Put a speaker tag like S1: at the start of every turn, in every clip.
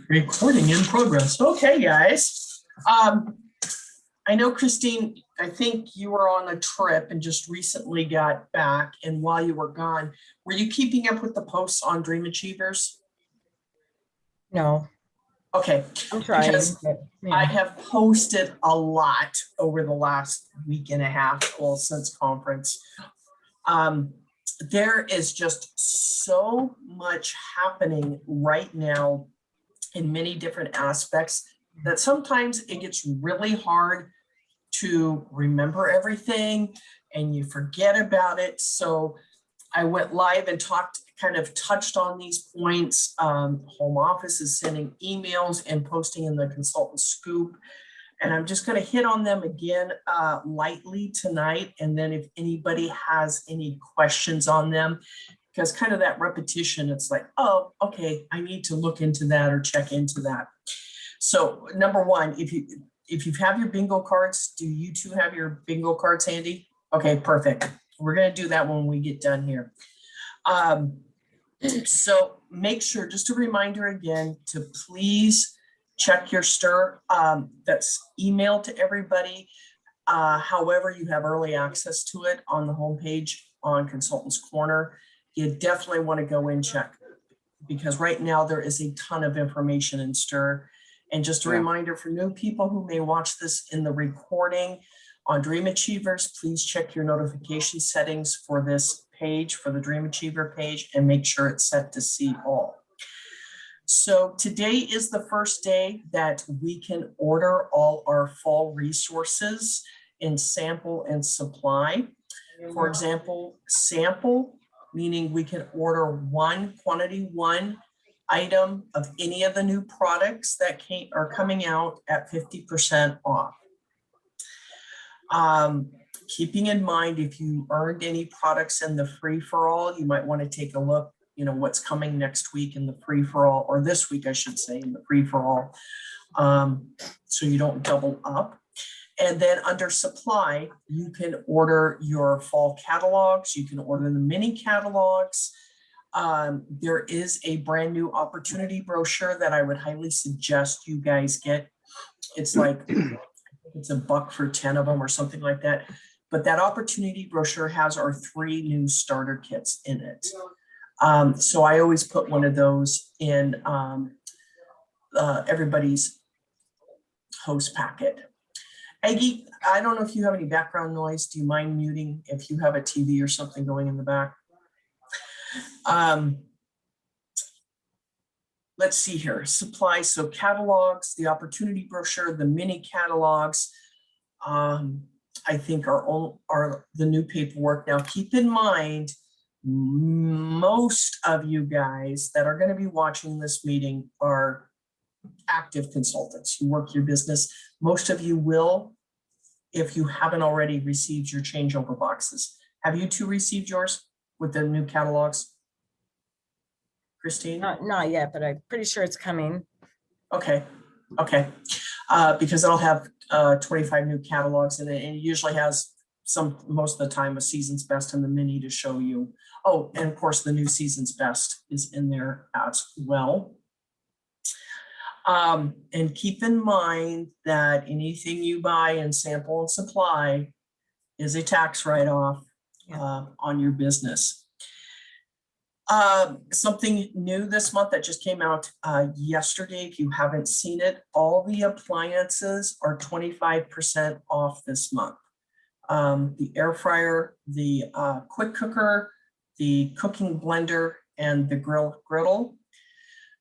S1: Recording in progress. Okay, guys. I know, Christine, I think you were on a trip and just recently got back. And while you were gone, were you keeping up with the posts on Dream Achievers?
S2: No,
S1: Okay,
S2: I'm trying.
S1: because I have posted a lot over the last week and a half, well, since conference. There is just so much happening right now in many different aspects that sometimes it gets really hard to remember everything and you forget about it. So I went live and kind of touched on these points. Home office is sending emails and posting in the consultant scoop. And I'm just going to hit on them again lightly tonight. And then if anybody has any questions on them, because kind of that repetition, it's like, oh, okay, I need to look into that or check into that. So number one, if you have your bingo cards, do you two have your bingo cards handy? Okay, perfect. We're going to do that when we get done here. So make sure, just a reminder again, to please check your STIR. That's emailed to everybody. However, you have early access to it on the homepage on Consultants Corner. You definitely want to go and check, because right now there is a ton of information in STIR. And just a reminder for new people who may watch this in the recording on Dream Achievers, please check your notification settings for this page, for the Dream Achiever page, and make sure it's set to see all. So today is the first day that we can order all our fall resources in sample and supply. For example, sample, meaning we can order quantity one item of any of the new products that are coming out at 50% off. Keeping in mind, if you earned any products in the free-for-all, you might want to take a look, what's coming next week in the free-for-all, or this week, I should say, in the free-for-all, so you don't double up. And then under supply, you can order your fall catalogs. You can order the mini catalogs. There is a brand new opportunity brochure that I would highly suggest you guys get. It's like, it's $1 for 10 of them or something like that. But that opportunity brochure has our 3 new starter kits in it. So I always put one of those in everybody's host packet. Aggie, I don't know if you have any background noise. Do you mind muting if you have a TV or something going in the back? Let's see here, supply, so catalogs, the opportunity brochure, the mini catalogs, I think are the new paperwork. Now keep in mind, most of you guys that are going to be watching this meeting are active consultants who work your business. Most of you will, if you haven't already received your changeover boxes. Have you two received yours with the new catalogs? Christine?
S2: Not yet, but I'm pretty sure it's coming.
S1: Okay, because it'll have 25 new catalogs in it, and it usually has most of the time a season's best and the mini to show you. Oh, and of course the new season's best is in there as well. And keep in mind that anything you buy in sample and supply is a tax write-off on your business. Something new this month that just came out yesterday, if you haven't seen it, all the appliances are 25% off this month. The air fryer, the quick cooker, the cooking blender, and the griddle.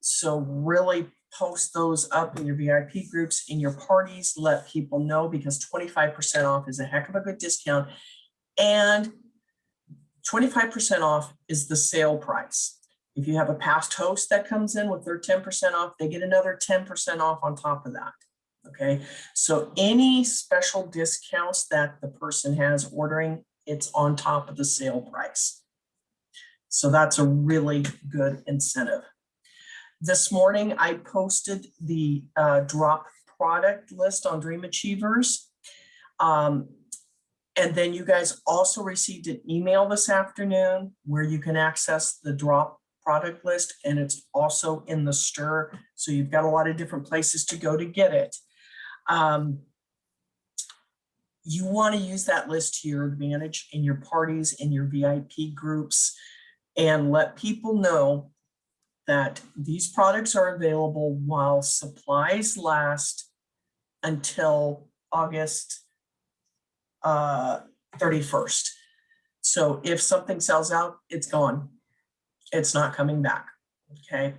S1: So really post those up in your VIP groups, in your parties, let people know, because 25% off is a heck of a good discount. And 25% off is the sale price. If you have a past host that comes in with their 10% off, they get another 10% off on top of that. Okay, so any special discounts that the person has ordering, it's on top of the sale price. So that's a really good incentive. This morning, I posted the drop product list on Dream Achievers. And then you guys also received an email this afternoon where you can access the drop product list, and it's also in the STIR. So you've got a lot of different places to go to get it. You want to use that list to your advantage in your parties, in your VIP groups, and let people know that these products are available while supplies last until August 31st. So if something sells out, it's gone. It's not coming back, okay?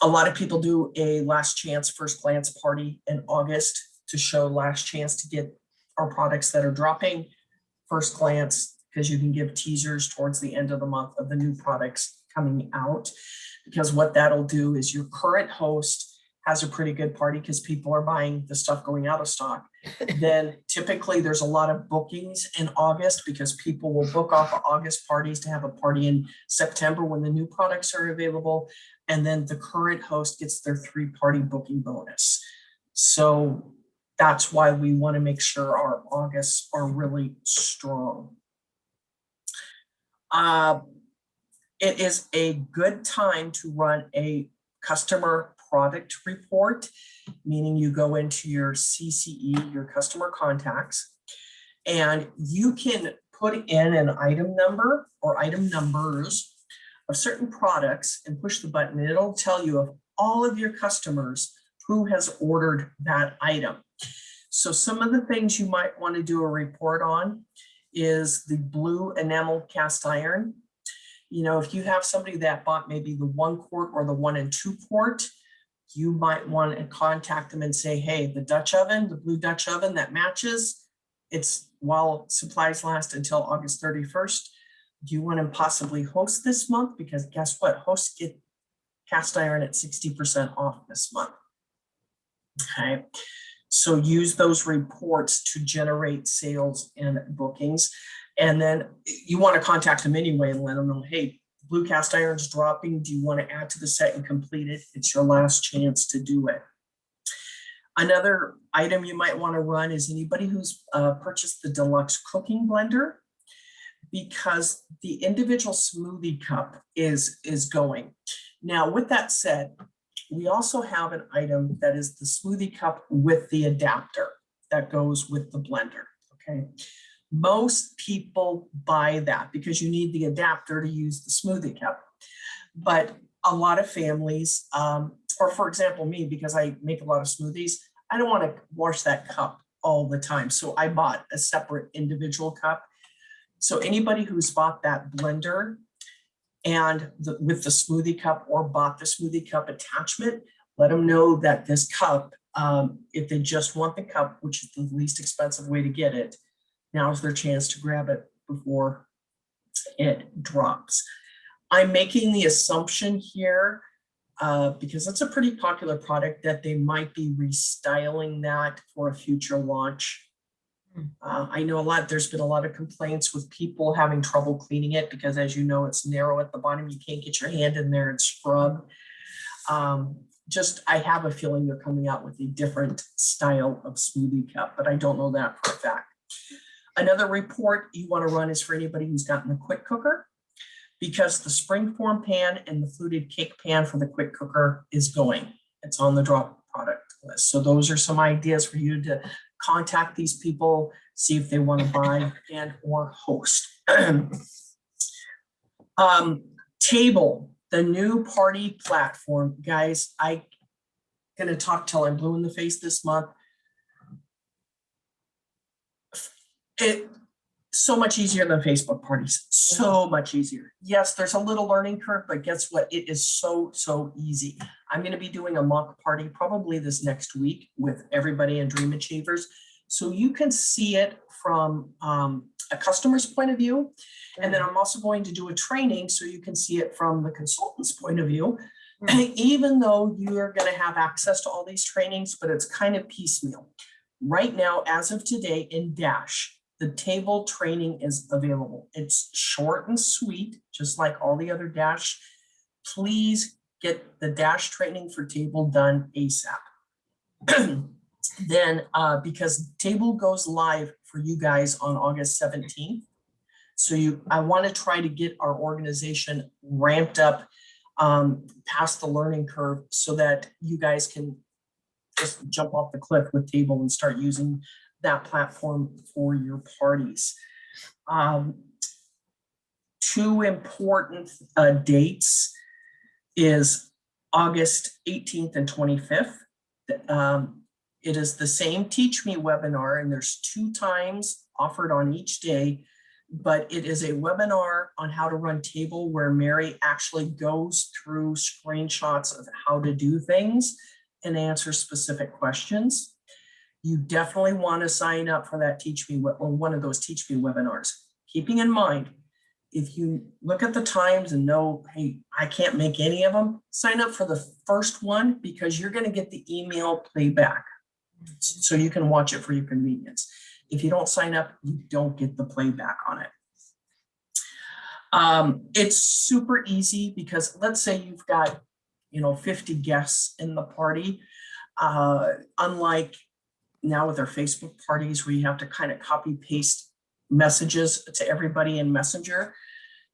S1: A lot of people do a last chance, first glance party in August to show last chance to get our products that are dropping first glance, because you can give teasers towards the end of the month of the new products coming out. Because what that'll do is your current host has a pretty good party because people are buying the stuff going out of stock. Then typically there's a lot of bookings in August because people will book off of August parties to have a party in September when the new products are available. And then the current host gets their 3-party booking bonus. So that's why we want to make sure our Augusts are really strong. It is a good time to run a customer product report, meaning you go into your CCE, your customer contacts, and you can put in an item number or item numbers of certain products and push the button. And it'll tell you of all of your customers who has ordered that item. So some of the things you might want to do a report on is the blue enamel cast iron. You know, if you have somebody that bought maybe the 1 quart or the 1 and 2 quart, you might want to contact them and say, hey, the Dutch oven, the blue Dutch oven that matches, it's while supplies last until August 31st. Do you want to possibly host this month? Because guess what? Hosts get cast iron at 60% off this month. Okay. So use those reports to generate sales and bookings. And then you want to contact them anyway and let them know, hey, blue cast iron is dropping. Do you want to add to the set and complete it? It's your last chance to do it. Another item you might want to run is anybody who's purchased the deluxe cooking blender, because the individual smoothie cup is going. Now, with that said, we also have an item that is the smoothie cup with the adapter that goes with the blender, okay? Most people buy that because you need the adapter to use the smoothie cup. But a lot of families, or for example, me, because I make a lot of smoothies, I don't want to wash that cup all the time. So I bought a separate individual cup. So anybody who's bought that blender and with the smoothie cup or bought the smoothie cup attachment, let them know that this cup, if they just want the cup, which is the least expensive way to get it, now's their chance to grab it before it drops. I'm making the assumption here, because it's a pretty popular product, that they might be restyling that for a future launch. I know there's been a lot of complaints with people having trouble cleaning it because, as you know, it's narrow at the bottom. You can't get your hand in there and scrub. I have a feeling they're coming out with a different style of smoothie cup, but I don't know that for a fact. Another report you want to run is for anybody who's gotten the quick cooker, because the springform pan and the fluted cake pan for the quick cooker is going. It's on the drop product list. So those are some ideas for you to contact these people, see if they want to buy and or host. Table, the new party platform. Guys, I'm going to talk till I'm blue in the face this month. It's so much easier than Facebook parties, so much easier. Yes, there's a little learning curve, but guess what? It is so easy. I'm going to be doing a mock party probably this next week with everybody in Dream Achievers. So you can see it from a customer's point of view. And then I'm also going to do a training so you can see it from the consultant's point of view. Even though you're going to have access to all these trainings, but it's kind of piecemeal. Right now, as of today in Dash, the table training is available. It's short and sweet, just like all the other Dash. Please get the Dash training for table done ASAP. Then, because table goes live for you guys on August 17th. So I want to try to get our organization ramped up past the learning curve so that you guys can just jump off the cliff with Table and start using that platform for your parties. Two important dates is August 18th and 25th. It is the same Teach Me webinar, and there's 2 times offered on each day, but it is a webinar on how to run Table where Mary actually goes through screenshots of how to do things and answer specific questions. You definitely want to sign up for that Teach Me or one of those Teach Me webinars. Keeping in mind, if you look at the times and know, hey, I can't make any of them, sign up for the first one because you're going to get the email playback so you can watch it for your convenience. If you don't sign up, you don't get the playback on it. It's super easy because let's say you've got, 50 guests in the party. Unlike now with our Facebook parties where you have to kind of copy paste messages to everybody in Messenger,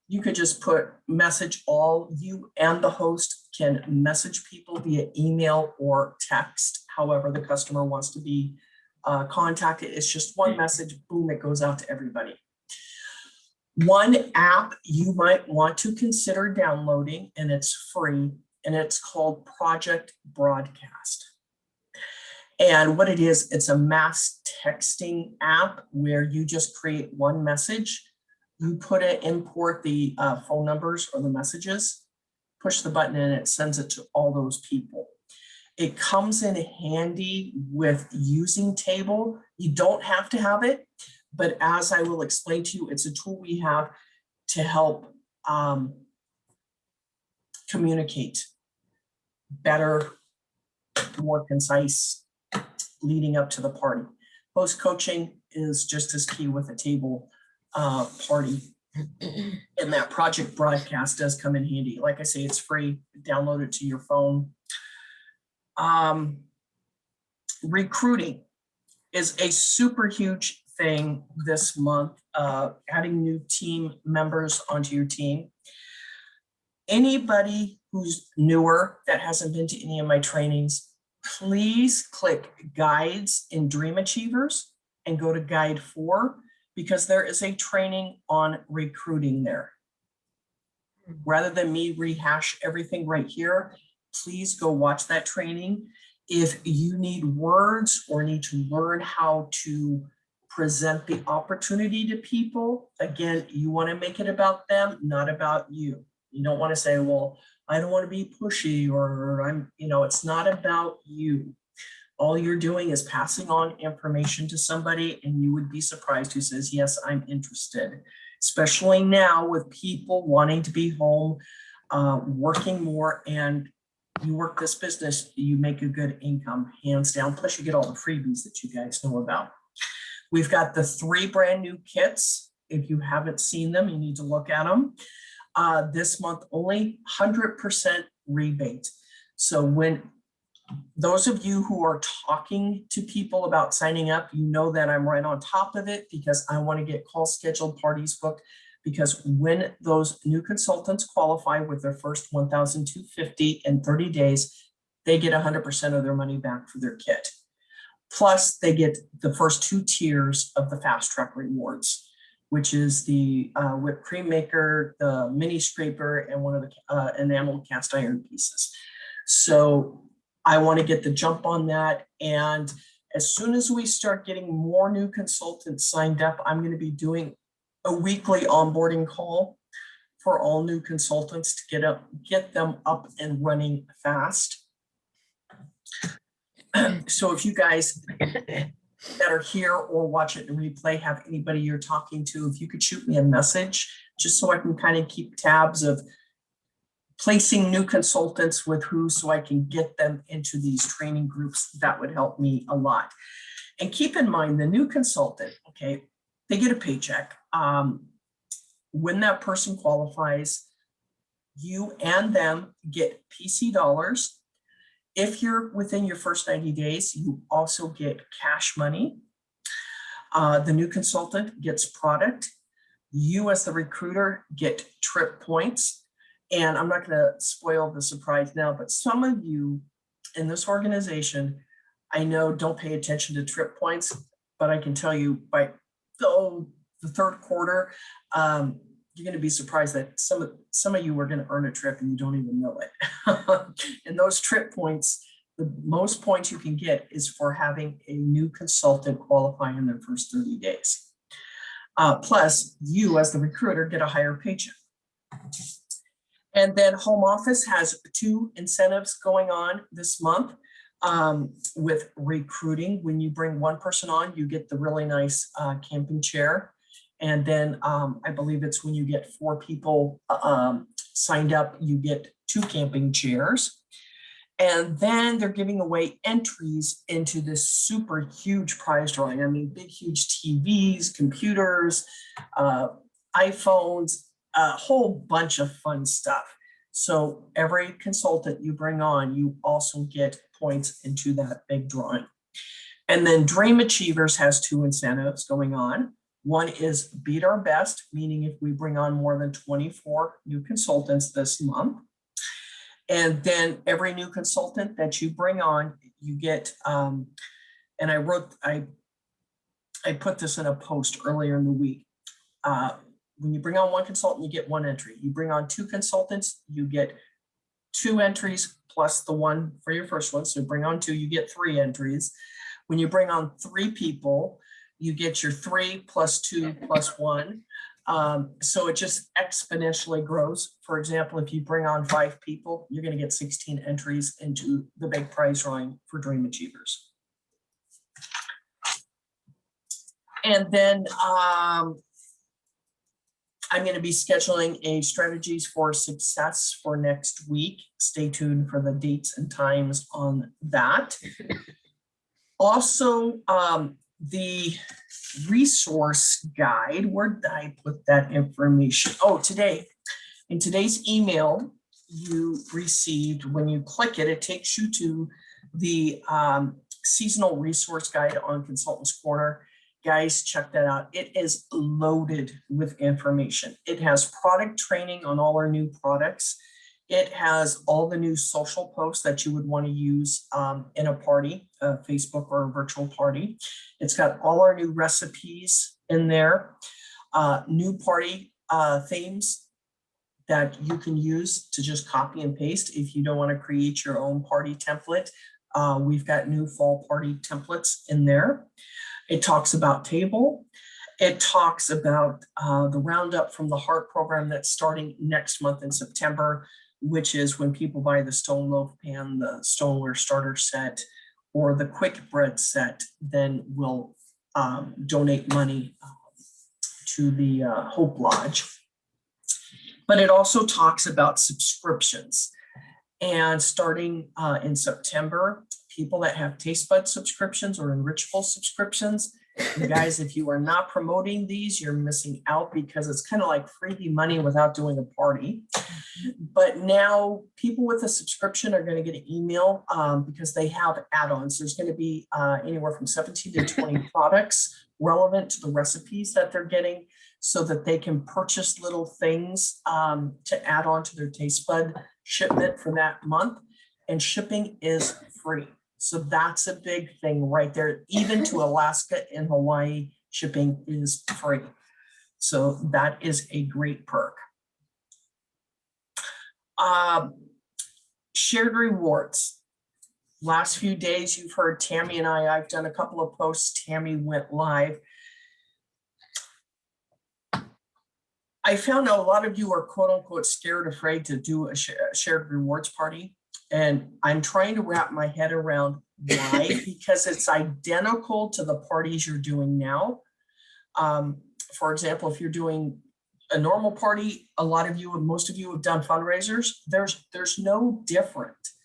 S1: you could just put message all. You and the host can message people via email or text, however the customer wants to be contacted. It's just one message, boom, it goes out to everybody. One app you might want to consider downloading, and it's free, and it's called Project Broadcast. And what it is, it's a mass texting app where you just create one message. You import the phone numbers or the messages, push the button and it sends it to all those people. It comes in handy with using Table. You don't have to have it, but as I will explain to you, it's a tool we have to help communicate better, more concise, leading up to the party. Post coaching is just as key with a Table party. And that Project Broadcast does come in handy. Like I say, it's free. Download it to your phone. Recruiting is a super huge thing this month. Adding new team members onto your team. Anybody who's newer that hasn't been to any of my trainings, please click Guides in Dream Achievers and go to Guide 4 because there is a training on recruiting there. Rather than me rehash everything right here, please go watch that training. If you need words or need to learn how to present the opportunity to people, again, you want to make it about them, not about you. You don't want to say, well, I don't want to be pushy or I'm, it's not about you. All you're doing is passing on information to somebody and you would be surprised who says, yes, I'm interested. Especially now with people wanting to be home, working more, and you work this business, you make a good income, hands down. Plus you get all the freebies that you guys know about. We've got the 3 brand new kits. If you haven't seen them, you need to look at them. This month only 100% rebate. So when those of you who are talking to people about signing up, you know that I'm right on top of it because I want to get call scheduled, parties booked, because when those new consultants qualify with their first 1,250 in 30 days, they get 100% of their money back for their kit. Plus they get the first 2 tiers of the Fast Track Rewards, which is the whipped cream maker, the mini scraper, and one of the enamel cast iron pieces. So I want to get the jump on that. And as soon as we start getting more new consultants signed up, I'm going to be doing a weekly onboarding call for all new consultants to get them up and running fast. So if you guys that are here or watch it in replay have anybody you're talking to, if you could shoot me a message just so I can kind of keep tabs of placing new consultants with who, so I can get them into these training groups, that would help me a lot. And keep in mind the new consultant, okay, they get a paycheck. When that person qualifies, you and them get PC dollars. If you're within your first 90 days, you also get cash money. The new consultant gets product. You as the recruiter get trip points. And I'm not going to spoil the surprise now, but some of you in this organization, I know don't pay attention to trip points, but I can tell you by the third quarter, you're going to be surprised that some of you are going to earn a trip and you don't even know it. And those trip points, the most points you can get is for having a new consultant qualify in their first 30 days. Plus, you as the recruiter get a higher paycheck. And then home office has 2 incentives going on this month with recruiting. When you bring 1 person on, you get the really nice camping chair. And then I believe it's when you get 4 people signed up, you get 2 camping chairs. And then they're giving away entries into this super huge prize drawing. I mean, big, huge TVs, computers, iPhones, a whole bunch of fun stuff. So every consultant you bring on, you also get points into that big drawing. And then Dream Achievers has 2 incentives going on. One is Beat Our Best, meaning if we bring on more than 24 new consultants this month. And then every new consultant that you bring on, you get, and I put this in a post earlier in the week. When you bring on 1 consultant, you get 1 entry. You bring on 2 consultants, you get 2 entries plus the 1 for your first one. So bring on 2, you get 3 entries. When you bring on 3 people, you get your 3 plus 2 plus 1. So it just exponentially grows. For example, if you bring on 5 people, you're going to get 16 entries into the big prize drawing for Dream Achievers. And then I'm going to be scheduling a strategies for success for next week. Stay tuned for the dates and times on that. Also, the resource guide, where did I put that information? Oh, today, in today's email you received, when you click it, it takes you to the seasonal resource guide on Consultants Corner. Guys, check that out. It is loaded with information. It has product training on all our new products. It has all the new social posts that you would want to use in a party, Facebook or a virtual party. It's got all our new recipes in there, new party themes that you can use to just copy and paste if you don't want to create your own party template. We've got new fall party templates in there. It talks about table. It talks about the roundup from the Heart program that's starting next month in September, which is when people buy the Stone Loaf Pan, the Stoneware Starter Set, or the Quick Bread Set, then we'll donate money to the Hope Lodge. But it also talks about subscriptions. And starting in September, people that have Taste Bud subscriptions or Enrichable subscriptions, you guys, if you are not promoting these, you're missing out, because it's kind of like freebie money without doing a party. But now people with a subscription are going to get an email because they have add-ons. There's going to be anywhere from 17 to 20 products relevant to the recipes that they're getting, so that they can purchase little things to add on to their Taste Bud shipment for that month. And shipping is free. So that's a big thing right there. Even to Alaska and Hawaii, shipping is free. So that is a great perk. Shared rewards. Last few days, you've heard Tammy and I've done a couple of posts. Tammy went live. I found out a lot of you are quote unquote scared, afraid to do a shared rewards party. And I'm trying to wrap my head around why, because it's identical to the parties you're doing now. For example, if you're doing a normal party, a lot of you, most of you have done fundraisers. There's no difference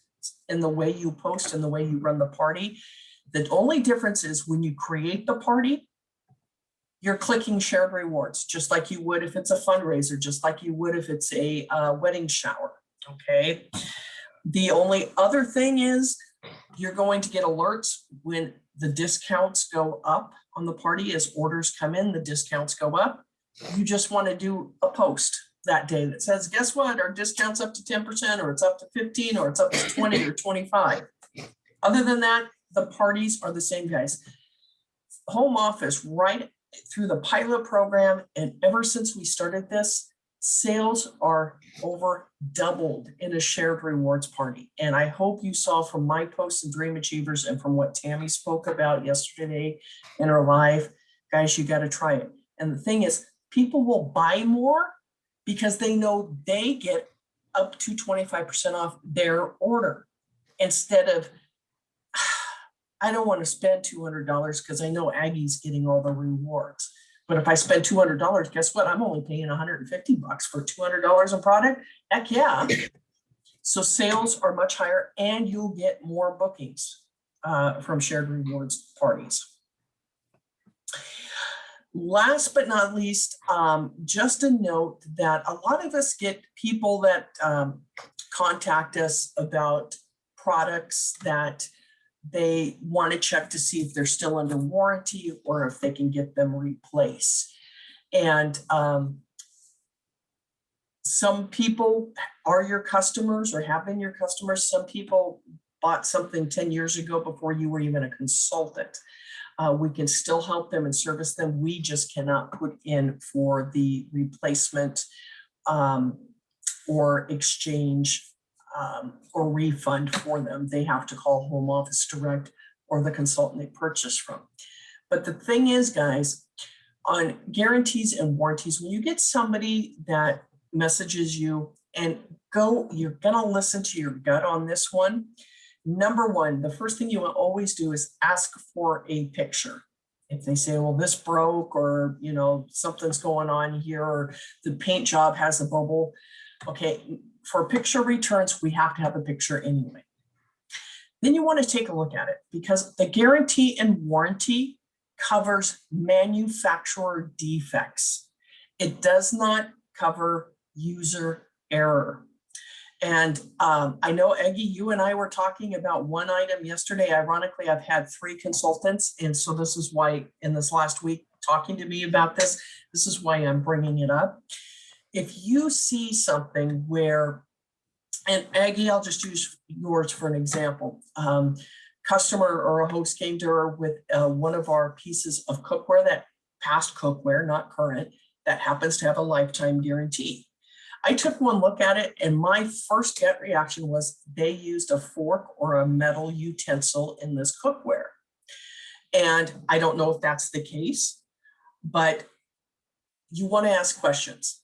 S1: in the way you post and the way you run the party. The only difference is when you create the party, you're clicking shared rewards, just like you would if it's a fundraiser, just like you would if it's a wedding shower, okay? The only other thing is you're going to get alerts when the discounts go up on the party. As orders come in, the discounts go up. you just want to do a post that day that says, guess what, our discount's up to 10%, or it's up to 15, or it's up to 20 or 25. Other than that, the parties are the same, guys. Home office, right through the pilot program, and ever since we started this, sales are over doubled in a shared rewards party. And I hope you saw from my posts in Dream Achievers and from what Tammy spoke about yesterday in her live, guys, you got to try it. And the thing is, people will buy more because they know they get up to 25% off their order instead of, I don't want to spend $200 because I know Aggie's getting all the rewards. But if I spend $200, guess what? I'm only paying $150 for $200 in product. Heck yeah. So sales are much higher and you'll get more bookings from shared rewards parties. Last but not least, just a note that a lot of us get people that contact us about products that they want to check to see if they're still under warranty or if they can get them replaced. And some people are your customers or have been your customers. Some people bought something 10 years ago before you were even a consultant. We can still help them and service them. We just cannot put in for the replacement or exchange or refund for them. They have to call home office direct or the consultant they purchased from. But the thing is, guys, on guarantees and warranties, when you get somebody that messages you and you're gonna listen to your gut on this one. Number one, the first thing you will always do is ask for a picture. If they say, well, this broke, or something's going on here, or the paint job has a bubble. Okay, for picture returns, we have to have a picture anyway. Then you want to take a look at it because the guarantee and warranty covers manufacturer defects. It does not cover user error. And I know, Aggie, you and I were talking about one item yesterday. Ironically, I've had 3 consultants. And so this is why in this last week talking to me about this is why I'm bringing it up. If you see something where, and Aggie, I'll just use yours for an example. Customer or a host came to her with one of our pieces of cookware, that past cookware, not current, that happens to have a lifetime guarantee. I took one look at it and my first gut reaction was they used a fork or a metal utensil in this cookware. And I don't know if that's the case, but you want to ask questions.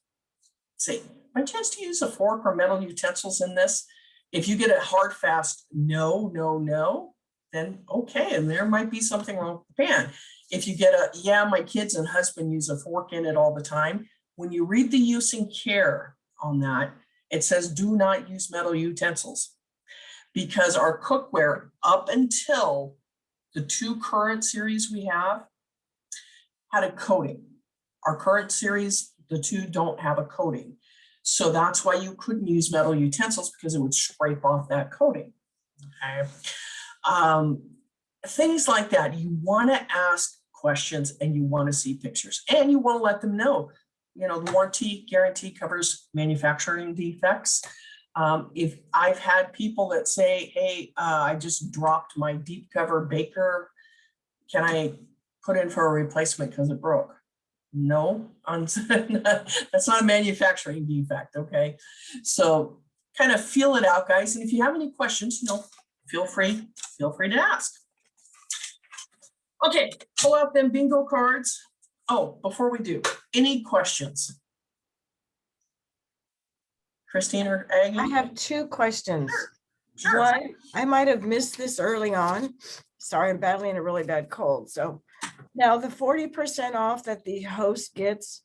S1: Say, by chance to use a fork or metal utensils in this? If you get a hard, fast no, no, no, then okay, and there might be something wrong with the pan. If you get a, yeah, my kids and husband use a fork in it all the time, when you read the use and care on that, it says do not use metal utensils, because our cookware, up until the 2 current series we have, had a coating. Our current series, the 2 don't have a coating. So that's why you couldn't use metal utensils, because it would scrape off that coating. Okay. Things like that. You want to ask questions and you want to see pictures and you want to let them know, the warranty guarantee covers manufacturing defects. If I've had people that say, hey, I just dropped my deep cover baker, can I put in for a replacement because it broke? No, that's not a manufacturing defect. Okay, so kind of feel it out, guys. And if you have any questions, feel free to ask. Okay, pull out them bingo cards. Oh, before we do, any questions? Christine or Aggie?
S2: I have 2 questions.
S1: Sure.
S2: One, I might have missed this early on. Sorry, I'm battling a really bad cold. So now the 40% off that the host gets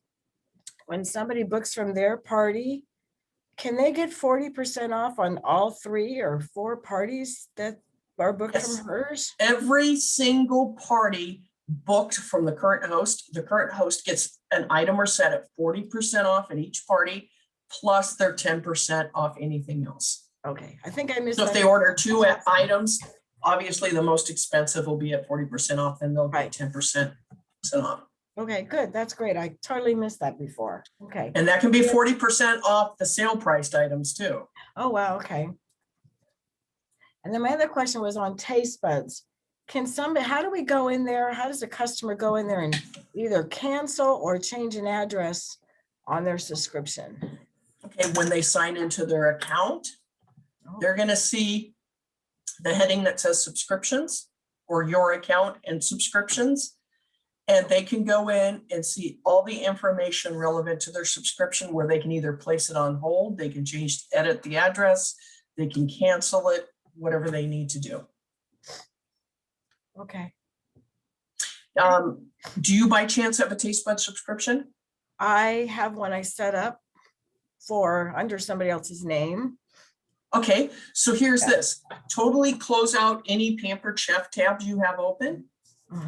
S2: when somebody books from their party, can they get 40% off on all 3 or 4 parties that are booked
S1: Yes.
S2: from hers?
S1: Every single party booked from the current host gets an item or set at 40% off at each party, plus their 10% off anything else.
S2: Okay, I think I missed
S1: So if
S2: that.
S1: they order 2 items, obviously the most expensive will be at 40% off, and they'll get 10% off.
S2: Okay, good. That's great. I totally missed that before. Okay.
S1: And that can be 40% off the sale priced items too.
S2: Oh, wow. Okay. And then my other question was on taste buds. Can somebody, how do we go in there? How does a customer go in there and either cancel or change an address on their subscription?
S1: Okay, when they sign into their account, they're gonna see the heading that says subscriptions or your account and subscriptions. And they can go in and see all the information relevant to their subscription where they can either place it on hold, they can edit the address, they can cancel it, whatever they need to do.
S2: Okay.
S1: Do you by chance have a Taste Bud subscription?
S2: I have one I set up for under somebody else's name.
S1: Okay, so here's this. Totally close out any Pampered Chef tabs you have open.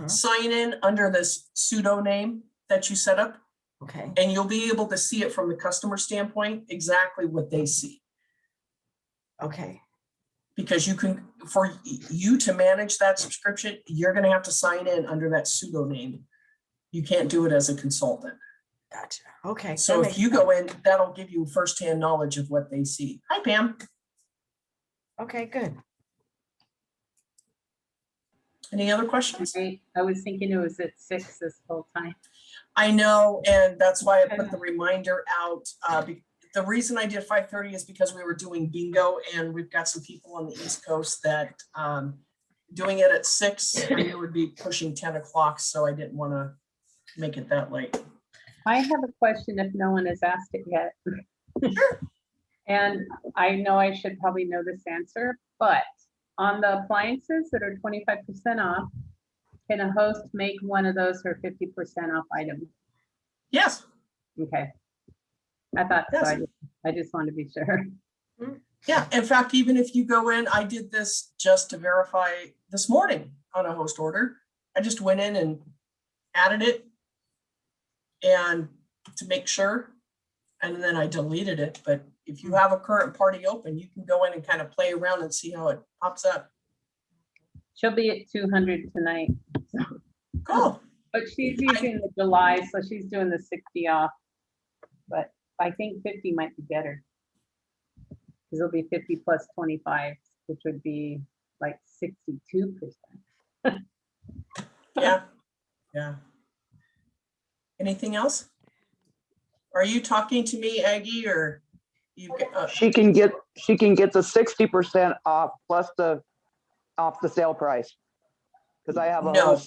S1: Sign in under this pseudo name that you set up,
S2: Okay.
S1: and you'll be able to see it from the customer standpoint, exactly what they see.
S2: Okay.
S1: Because for you to manage that subscription, you're gonna have to sign in under that pseudo name. You can't do it as a consultant.
S2: Gotcha. Okay.
S1: So if you go in, that'll give you firsthand knowledge of what they see. Hi, Pam.
S2: Okay, good.
S1: Any other questions?
S3: Right. I was thinking it was at 6 this whole time.
S1: I know, and that's why I put the reminder out. The reason I did 5:30 is because we were doing bingo, and we've got some people on the East Coast that doing it at 6, I knew it would be pushing 10 o'clock, so I didn't want to make it that late.
S3: I have a question if no one has asked it yet.
S1: Sure.
S3: And I know I should probably know this answer, but on the appliances that are 25% off, can a host make one of those for 50% off items?
S1: Yes.
S3: Okay. I thought so.
S1: Yes.
S3: I just wanted to be sure.
S1: Yeah. In fact, even if you go in, I did this just to verify this morning on a host order. I just went in and added it and to make sure, and then I deleted it. But if you have a current party open, you can go in and kind of play around and see how it pops up.
S3: She'll be at 200 tonight.
S1: Cool.
S3: But she's using the July, so she's doing the 60 off. But I think 50 might be better. Because it'll be 50 plus 25, which would be like 62%.
S1: Yeah. Yeah. Anything else? Are you talking to me, Aggie, or you?
S4: She can get the 60% off plus off the sale price. Because I have a host.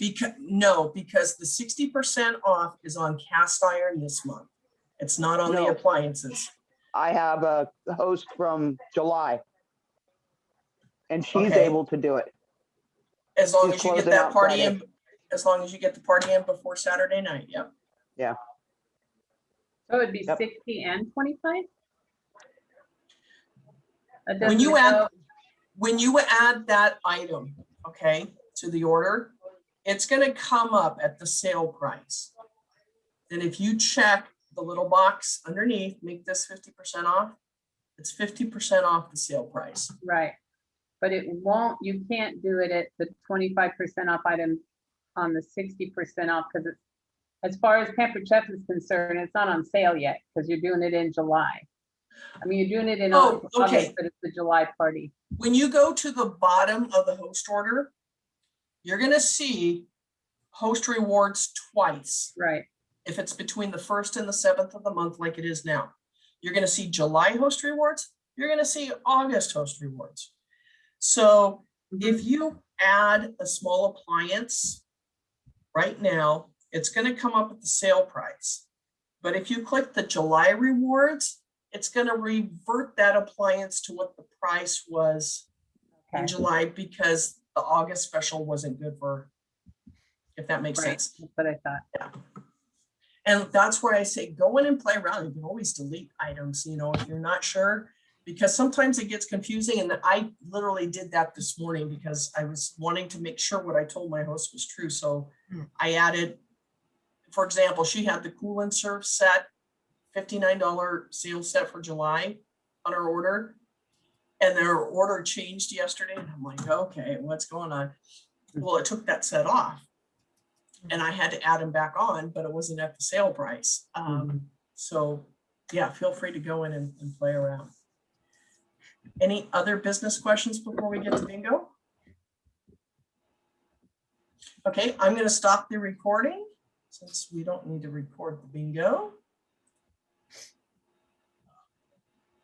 S1: because the 60% off is on cast iron this month. It's not on the
S4: No.
S1: appliances.
S4: I have a host from July. And she's
S1: Okay.
S4: able to do it.
S1: As long
S4: She's
S1: as you get
S4: closing
S1: that
S4: out
S1: party
S4: Friday.
S1: in, as long as you get the party in before Saturday night. Yep.
S3: So it'd be
S4: Yep.
S3: 60 and 25? That
S1: When you
S3: doesn't
S1: add,
S3: go-
S1: when you add that item, okay, to the order, it's gonna come up at the sale price. And if you check the little box underneath, make this 50% off, it's 50% off the sale price.
S3: Right. But it won't, you can't do it at the 25% off item on the 60% off because it's, as far as Pampered Chef is concerned, it's not on sale yet because you're doing it in July. I mean, you're doing it in
S1: Oh,
S3: August,
S1: okay.
S3: but it's the July party.
S1: When you go to the bottom of the host order, you're gonna see host rewards twice.
S3: Right.
S1: If it's between the 1st and the 7th of the month, like it is now. You're gonna see July host rewards, you're gonna see August host rewards. So if you add a small appliance right now, it's gonna come up at the sale price. But if you click the July rewards, it's gonna revert that appliance to what the price was in
S3: Okay.
S1: July because the August special wasn't good for, if that makes
S3: Right.
S1: sense.
S3: That's what I thought.
S1: And that's where I say, go in and play around. You can always delete items, if you're not sure, because sometimes it gets confusing. And I literally did that this morning because I was wanting to make sure what I told my host was true. So I added, for example, she had the Cool and Serve set, $59 sales set for July on her order. And their order changed yesterday. And I'm like, okay, what's going on? Well, it took that set off. and I had to add them back on, but it wasn't at the sale price. So yeah, feel free to go in and play around. Any other business questions before we get to bingo? Okay, I'm going to stop the recording since we don't need to record the bingo.